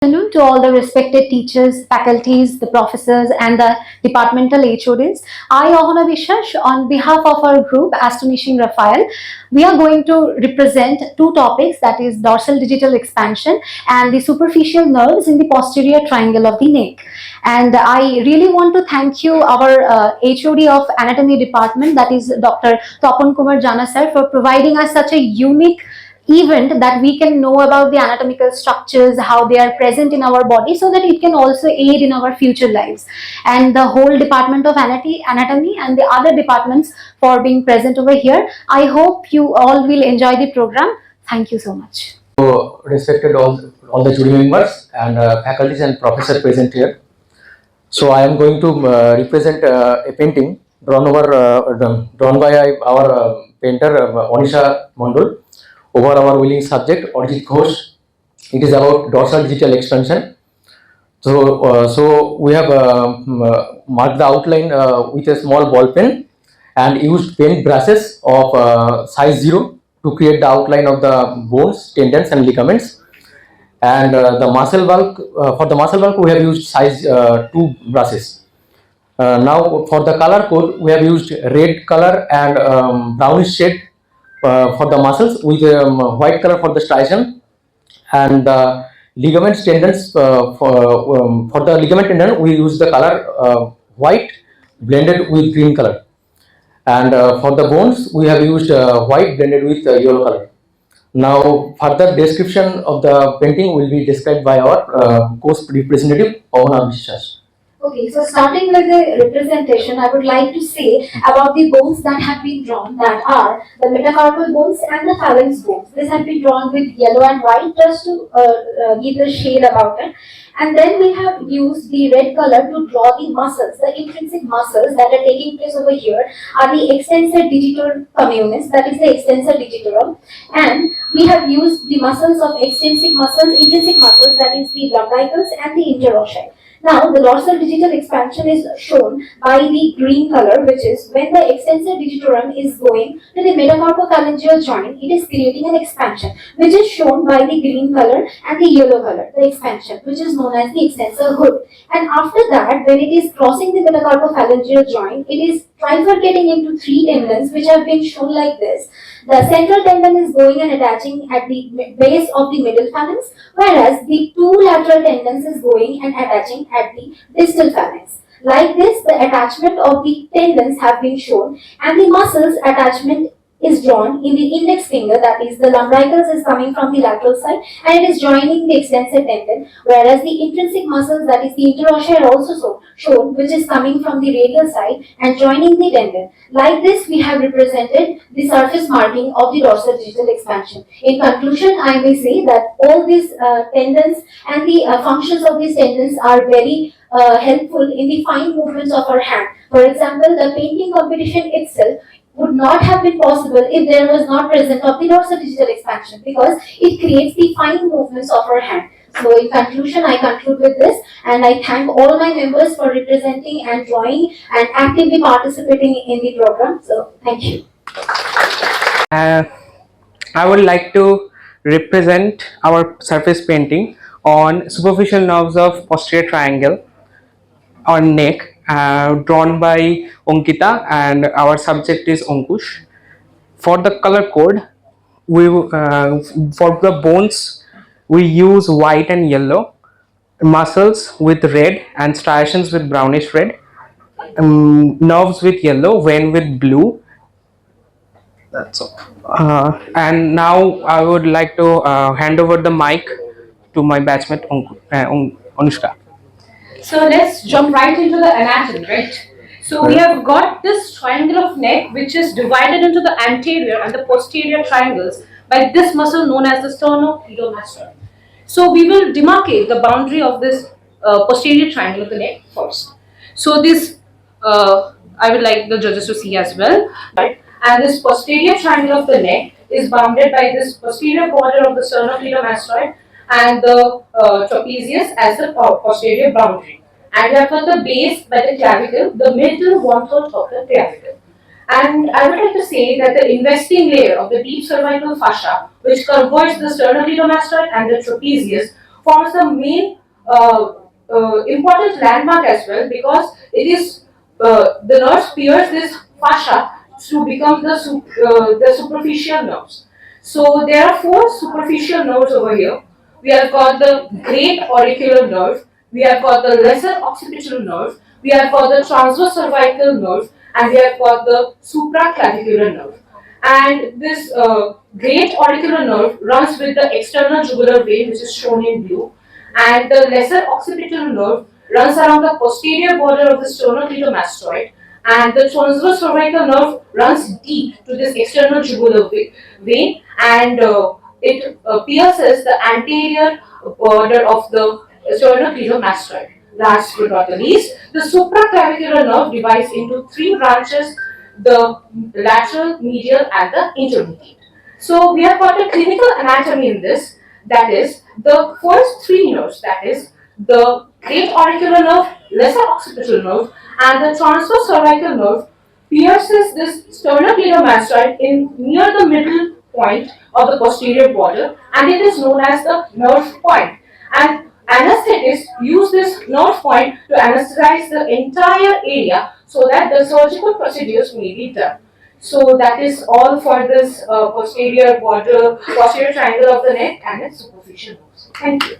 Afternoon to all the respected teachers, faculties, the professors, and the departmental HODs. I, Ahana Vishash, on behalf of our group, Astonishing Raphael, we are going to represent two topics, that is dorsal digital expansion and the superficial nerves in the posterior triangle of the neck. And I really want to thank you, our HOD of Anatomy Department, that is Dr. Tapan Kumar Jana sir, for providing us such a unique event that we can know about the anatomical structures, how they are present in our body, so that it can also aid in our future lives. And the whole department of anatomy and the other departments for being present over here. I hope you all will enjoy the program. Thank you so much. So, respected all the jury members and faculties and professors present here. So I am going to represent a painting drawn by our painter Anisha Mondol over our willing subject Arijit Ghosh. It is about dorsal digital expansion. So we have marked the outline with a small ball pen and used paint brushes of size 0 to create the outline of the bones, tendons, and ligaments. And the muscle bulk for the muscle bulk we have used size 2 brushes. Now for the color code we have used red color and brownish shade for the muscles with white color for the striation, and the ligament tendons for the ligament tendon we use the color white blended with green color, and for the bones we have used white blended with yellow color. Now further description of the painting will be described by our course representative Avana Vishwas. Okay, so starting with the representation, I would like to say about the bones that have been drawn, that are the metacarpal bones and the phalanx bones. This have been drawn with yellow and white just to give the shade about it. And then we have used the red color to draw the muscles, the intrinsic muscles that are taking place over here are the extensor digitorum communis, that is the extensor digitorum. And we have used the muscles of intrinsic muscles, that is the lumbricals and the interossei. Now, the dorsal digital expansion is shown by the green color, which is when the extensor digitorum is going to the metacarpophalangeal joint, it is creating an expansion, which is shown by the green color and the yellow color, the expansion, which is known as the extensor hood. And after that, when it is crossing the metacarpophalangeal joint, it is trifurcating into three tendons, which have been shown like this. The central tendon is going and attaching at the base of the middle phalanx, whereas the two lateral tendons is going and attaching at the distal phalanx. Like this, the attachment of the tendons have been shown, and the muscles attachment is drawn in the index finger, that is the lumbricals is coming from the lateral side and it is joining the extensor tendon, whereas the intrinsic muscles, that is the interossei, are also shown, which is coming from the radial side and joining the tendon. Like this, we have represented the surface marking of the dorsal digital expansion. In conclusion, I may say that all these tendons and the functions of these tendons are very helpful in the fine movements of our hand. For example, the painting competition itself would not have been possible if there was not present of the dorsal digital expansion, because it creates the fine movements of our hand. So in conclusion, I conclude with this, and I thank all my members for representing and drawing and actively participating in the program. So thank you. I would like to represent our surface painting on superficial nerves of posterior triangle on neck, drawn by Ankita, and our subject is Ankush. For the color code, we for the bones we use white and yellow, muscles with red and striations with brownish red, nerves with yellow, vein with blue. That's all. And now I would like to hand over the mic to my batchmate Anushka. So let's jump right into the anatomy, right? So we have got this triangle of neck, which is divided into the anterior and the posterior triangles by this muscle known as the sternocleidomastoid. So we will demarcate the boundary of this posterior triangle of the neck first. So this, I would like the judges to see as well, right? And this posterior triangle of the neck is bounded by this posterior border of the sternocleidomastoid and the trapezius as the posterior boundary. And we have got the base by the clavicle, the middle 1/3 of the clavicle. And I would like to say that the investing layer of the deep cervical fascia, which converges the sternocleidomastoid and the trapezius, forms the main important landmark as well, because it is the nerves pierce this fascia to become the superficial nerves. So there are four superficial nerves over here. We have got the great auricular nerve, we have got the lesser occipital nerve, we have got the transverse cervical nerve, and we have got the supraclavicular nerve. And this great auricular nerve runs with the external jugular vein, which is shown in blue, and the lesser occipital nerve runs around the posterior border of the sternocleidomastoid, and the transverse cervical nerve runs deep to this external jugular vein, and it pierces the anterior border of the sternocleidomastoid. Last but not the least, the supraclavicular nerve divides into three branches: the lateral, medial, and the intermediate. So we have got a clinical anatomy in this. That is, the first three nerves, that is, the great auricular nerve, lesser occipital nerve, and the transverse cervical nerve, pierces this sternocleidomastoid in near the middle point of the posterior border, and it is known as the nerve point. And anesthetists use this nerve point to anesthetize the entire area so that the surgical procedures may be done. So that is all for this posterior border, posterior triangle of the neck and its superficial nerves. Thank you.